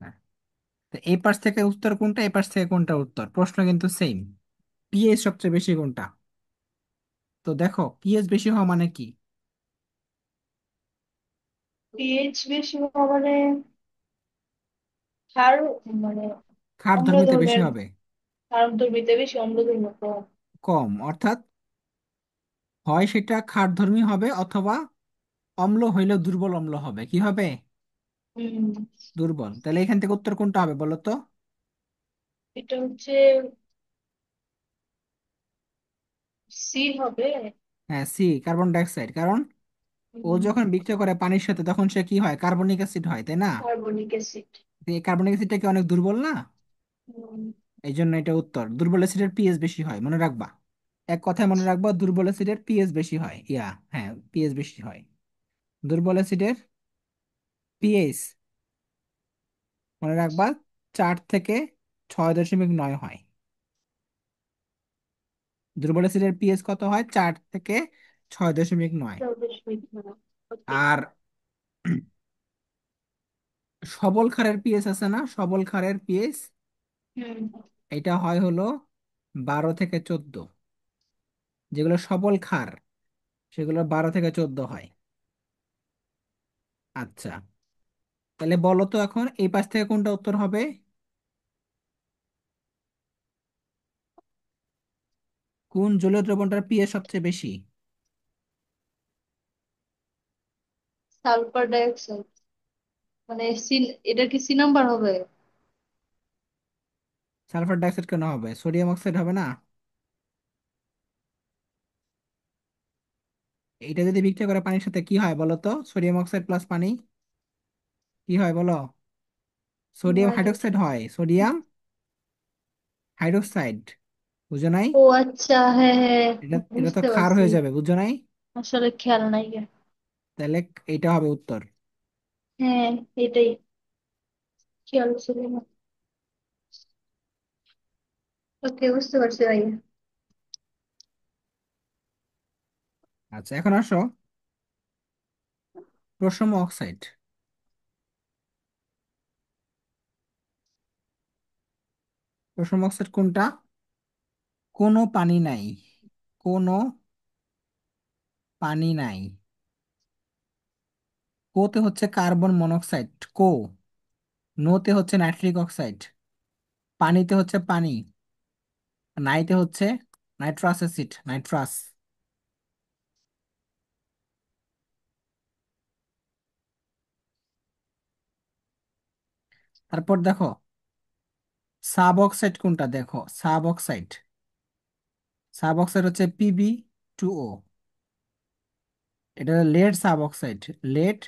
হ্যাঁ, তো এই পাশ থেকে উত্তর কোনটা, এই পাশ থেকে কোনটা উত্তর, প্রশ্ন কিন্তু সেম। পিএইচ সবচেয়ে বেশি কোনটা? তো দেখো পিএইচ বেশি হওয়া মানে কি? পিএইচ বেশি হওয়া মানে ক্ষার, মানে ক্ষার অম্ল ধর্মিতে বেশি ধর্মের। হবে। ক্ষারধর্মীতে বেশি, অম্ল ধর্ম কম। কম অর্থাৎ হয় সেটা ক্ষারধর্মী হবে, অথবা অম্ল হইলেও দুর্বল অম্ল হবে। কি হবে? হুম। দুর্বল। তাহলে এখান থেকে উত্তর কোনটা হবে বলো তো? এটা হচ্ছে সি হবে। হ্যাঁ, সি, কার্বন ডাইঅক্সাইড। কারণ ও যখন বিক্রিয়া করে পানির সাথে তখন সে কি হয়, কার্বনিক অ্যাসিড হয়, তাই না? Carbonic acid. এই কার্বনিক অ্যাসিডটা কি অনেক দুর্বল না? হুম। এই জন্য এটা উত্তর। দুর্বল অ্যাসিডের পিএইচ বেশি হয়, মনে রাখবা। এক কথায় মনে রাখবা, দুর্বল অ্যাসিডের পিএইচ বেশি হয়, হ্যাঁ, পিএইচ বেশি হয়। দুর্বল অ্যাসিডের পিএইচ মনে রাখবা 4 থেকে 6.9 হয়। দুর্বল অ্যাসিডের পিএইচ কত হয়? 4 থেকে 6.9। 14 মিনিট হলো। ওকে। আর সবল ক্ষারের পিএইচ আছে না, সবল ক্ষারের পিএইচ, হুম। এটা হয় হলো 12 থেকে 14। যেগুলো সবল ক্ষার সেগুলো 12 থেকে 14 হয়। আচ্ছা, তাহলে বলো তো এখন এই পাশ থেকে কোনটা উত্তর হবে? কোন জলীয় দ্রবণটার পিএইচ সবচেয়ে বেশি? Sulphur dioxide. মানে এটা কি সি নাম্বার হবে? সালফার ডাইঅক্সাইড কেন হবে? সোডিয়াম অক্সাইড হবে না? এটা যদি বিক্রিয়া করে পানির সাথে কি হয় বলো তো? সোডিয়াম অক্সাইড প্লাস পানি কি হয় বলো? সোডিয়াম হাইড্রোক্সাইড হয়, সোডিয়াম হাইড্রোক্সাইড। বুঝো নাই? ও আচ্ছা, হ্যাঁ হ্যাঁ। এটা তো বুঝতে ক্ষার পারছি। হয়ে যাবে, বুঝো নাই? আসলে খেয়াল নাই গে। তাহলে এইটা হবে উত্তর। হ্যাঁ, এটাই খেয়াল ছিল না। ওকে, বুঝতে পারছি ভাইয়া। আচ্ছা, এখন আসো প্রশম অক্সাইড। প্রশম অক্সাইড কোনটা? কোনো পানি নাই, কোনো পানি নাই। কোতে হচ্ছে কার্বন মনোক্সাইড, কো। নোতে হচ্ছে নাইট্রিক অক্সাইড। পানিতে হচ্ছে পানি। নাইতে হচ্ছে নাইট্রাস অ্যাসিড, নাইট্রাস। তারপর দেখো সাব অক্সাইড কোনটা, দেখো সাব অক্সাইড। সাব অক্সাইড হচ্ছে Pb2O। এটা lead sub oxide, lead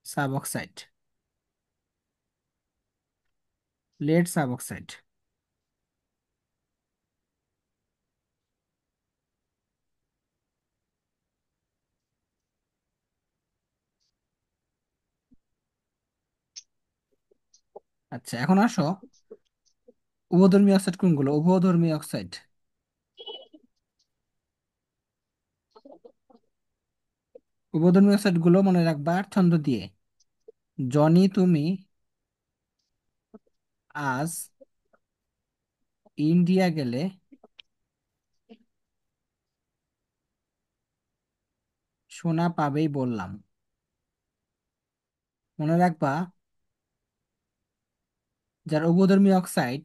sub oxide, lead sub oxide. আচ্ছা, এখন আসো উভধর্মী অক্সাইড কোনগুলো, উভধর্মী অক্সাইড। উভধর্মী অক্সাইড গুলো মনে রাখবা ছন্দ দিয়ে। জনি তুমি আজ ইন্ডিয়া গেলে সোনা পাবেই বললাম। মনে রাখবা, যারা উভধর্মী অক্সাইড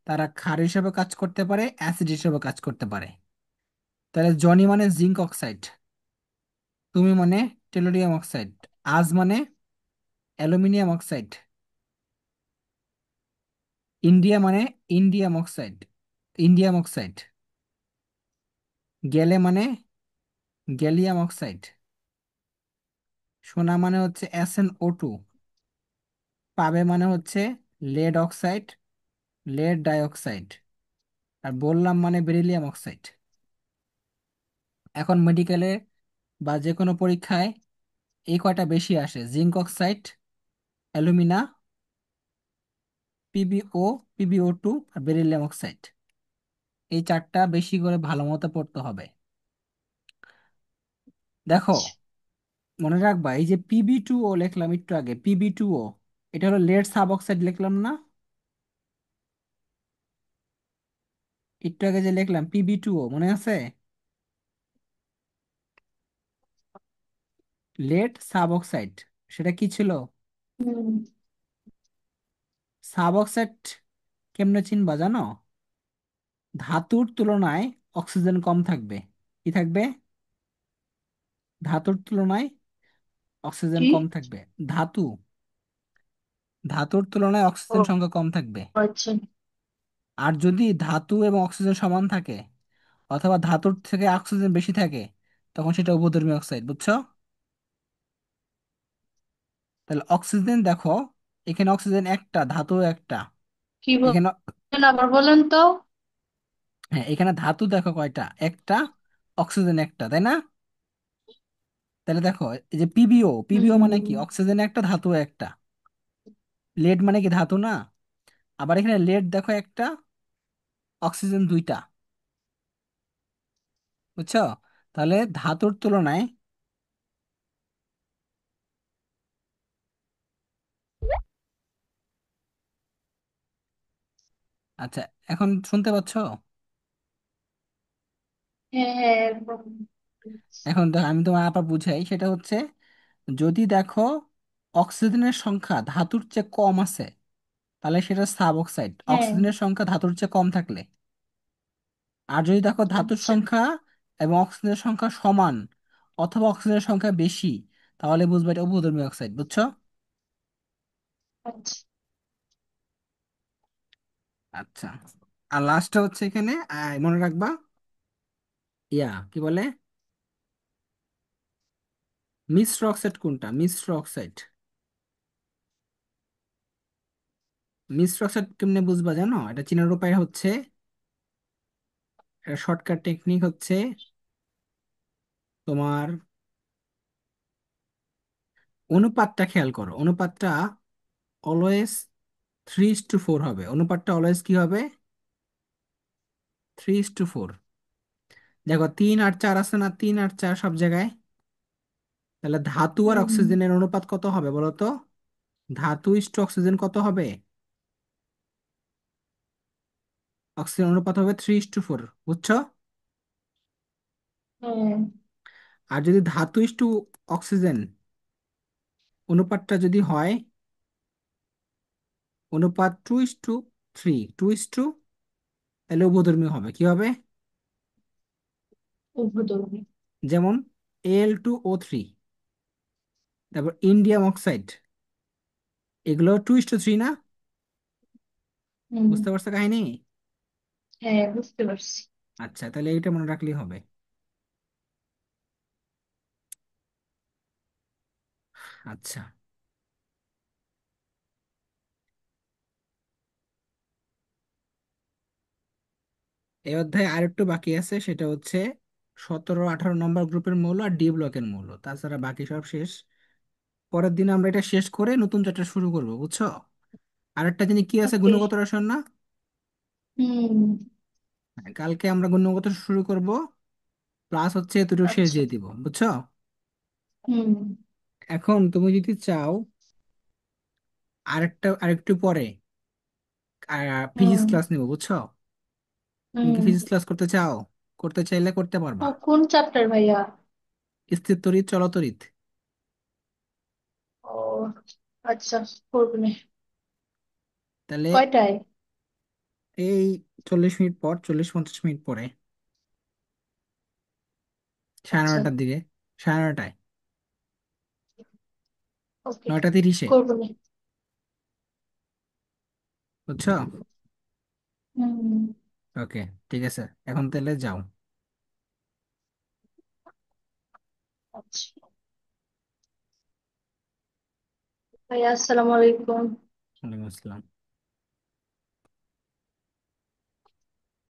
তারা ক্ষার হিসেবে কাজ করতে পারে, অ্যাসিড হিসেবে কাজ করতে পারে। তাহলে জনি মানে জিঙ্ক অক্সাইড, তুমি মানে টেলোরিয়াম অক্সাইড, আজ মানে অ্যালুমিনিয়াম অক্সাইড, ইন্ডিয়া মানে ইন্ডিয়াম অক্সাইড, ইন্ডিয়াম অক্সাইড, গেলে মানে গ্যালিয়াম অক্সাইড, সোনা মানে হচ্ছে SnO2, পাবে মানে হচ্ছে লেড অক্সাইড, লেড ডাইঅক্সাইড, আর বললাম মানে বেরিলিয়াম অক্সাইড। এখন মেডিকেলে বা যে কোনো পরীক্ষায় এই কয়টা বেশি আসে: zinc oxide, alumina, PbO, PbO2 আর বেরিলিয়াম অক্সাইড। এই চারটা বেশি করে ভালো মতো পড়তে হবে। দেখো, মনে রাখবা এই যে Pb2O লিখলাম একটু আগে, Pb2O এটা হলো লেড সাব অক্সাইড লিখলাম না? একটু আগে যে লিখলাম Pb2O, মনে আছে? লেড সাব অক্সাইড, সেটা কি ছিল? হুম। সাব অক্সাইড কেমনে চিনবা জানো? ধাতুর তুলনায় অক্সিজেন কম থাকবে। কি থাকবে? ধাতুর তুলনায় অক্সিজেন কি? কম থাকবে। ধাতু, ধাতুর তুলনায় ও অক্সিজেন সংখ্যা কম থাকবে। আচ্ছা। আর যদি ধাতু এবং অক্সিজেন সমান থাকে, অথবা ধাতুর থেকে অক্সিজেন বেশি থাকে, তখন সেটা উপধর্মী অক্সাইড, বুঝছো? তাহলে অক্সিজেন দেখো এখানে অক্সিজেন একটা, ধাতু একটা। কি এখানে, বলেন, আবার বলেন তো। হ্যাঁ এখানে ধাতু দেখো কয়টা, একটা, অক্সিজেন একটা, তাই না? তাহলে দেখো, এই যে পিবিও, পিবিও মানে কি, হুম। অক্সিজেন একটা, ধাতু একটা। লেড মানে কি, ধাতু না? আবার এখানে লেড দেখো একটা, অক্সিজেন দুইটা। বুঝছো? তাহলে ধাতুর তুলনায়, আচ্ছা এখন শুনতে পাচ্ছো? হ্যাঁ হ্যাঁ, একদম। এখন দেখো আমি তোমার আবার বুঝাই, সেটা হচ্ছে, যদি দেখো অক্সিজেনের সংখ্যা ধাতুর চেয়ে কম আছে, তাহলে সেটা সাব অক্সাইড, হ্যাঁ। অক্সিজেনের সংখ্যা ধাতুর চেয়ে কম থাকলে। আর যদি দেখো ধাতুর আচ্ছা সংখ্যা এবং অক্সিজেনের সংখ্যা সমান, অথবা অক্সিজেনের সংখ্যা বেশি, তাহলে বুঝবে এটা উপধর্মী অক্সাইড। বুঝছো? আচ্ছা। আচ্ছা, আর লাস্টটা হচ্ছে এখানে, মনে রাখবা, কি বলে, মিশ্র অক্সাইড কোনটা, মিশ্র অক্সাইড। মিশ্র অক্সাইড কেমনে বুঝবা জানো? এটা চেনার উপায় হচ্ছে, শর্টকাট টেকনিক হচ্ছে তোমার, অনুপাতটা খেয়াল করো, অনুপাতটা অলওয়েজ 3:4 হবে, অনুপাতটা অলওয়েজ কি হবে, 3:4। দেখো 3 আর 4 আছে না, 3 আর 4 সব জায়গায়। তাহলে ধাতু আর হুম। অক্সিজেনের অনুপাত কত হবে বলো তো? ধাতু ইস্টু অক্সিজেন কত হবে? অক্সিজেন অনুপাত হবে 3:4। বুঝছো? হ্যাঁ। আর যদি ধাতু ইস্টু অক্সিজেন অনুপাতটা যদি হয়, অনুপাত 2:3, 2:, তাহলে উভধর্মী হবে, কি হবে? উভদর্মী। যেমন Al2O3, তারপর ইন্ডিয়াম অক্সাইড, এগুলো 2:3 না? হুম। বুঝতে পারছো কাহিনী? হ্যাঁ, বুঝতে পারছি। আচ্ছা, তাহলে এইটা মনে রাখলেই হবে। আচ্ছা, এই অধ্যায়ে আরেকটু বাকি আছে, সেটা হচ্ছে 17-18 নম্বর গ্রুপের মৌল আর ডি ব্লকের মৌল, তাছাড়া বাকি সব শেষ। পরের দিন আমরা এটা শেষ করে নতুন চ্যাপ্টার শুরু করব, বুঝছো? আরেকটা জিনিস কি আছে, ওকে। গুণগত রসায়ন না? হুম। হ্যাঁ, কালকে আমরা গুণগত শুরু করব, প্লাস হচ্ছে এতটুকু শেষ আচ্ছা। দিয়ে দিব, বুঝছো? হুম। এখন তুমি যদি চাও, আরেকটু পরে ফিজিক্স হুম। ক্লাস নিব, বুঝছো? তুমি কি হুম। ফিজিক্স ক্লাস করতে চাও? করতে চাইলে করতে পারবা। কোন চ্যাপ্টার ভাইয়া? স্থির তড়িৎ, চলতড়িৎ। ও আচ্ছা, করবেন। তাহলে কয়টায়? এই 40 মিনিট পর, 40-50 মিনিট পরে, সাড়ে আচ্ছা। নয়টার দিকে, সাড়ে নয়টায়, ওকে, 9:30-এ। করবেন। বুঝছো? হুম। ওকে, ঠিক আছে, এখন তাহলে যাও। আচ্ছা ভাইয়া, আসসালামু আলাইকুম। ওয়ালাইকুম আসসালাম।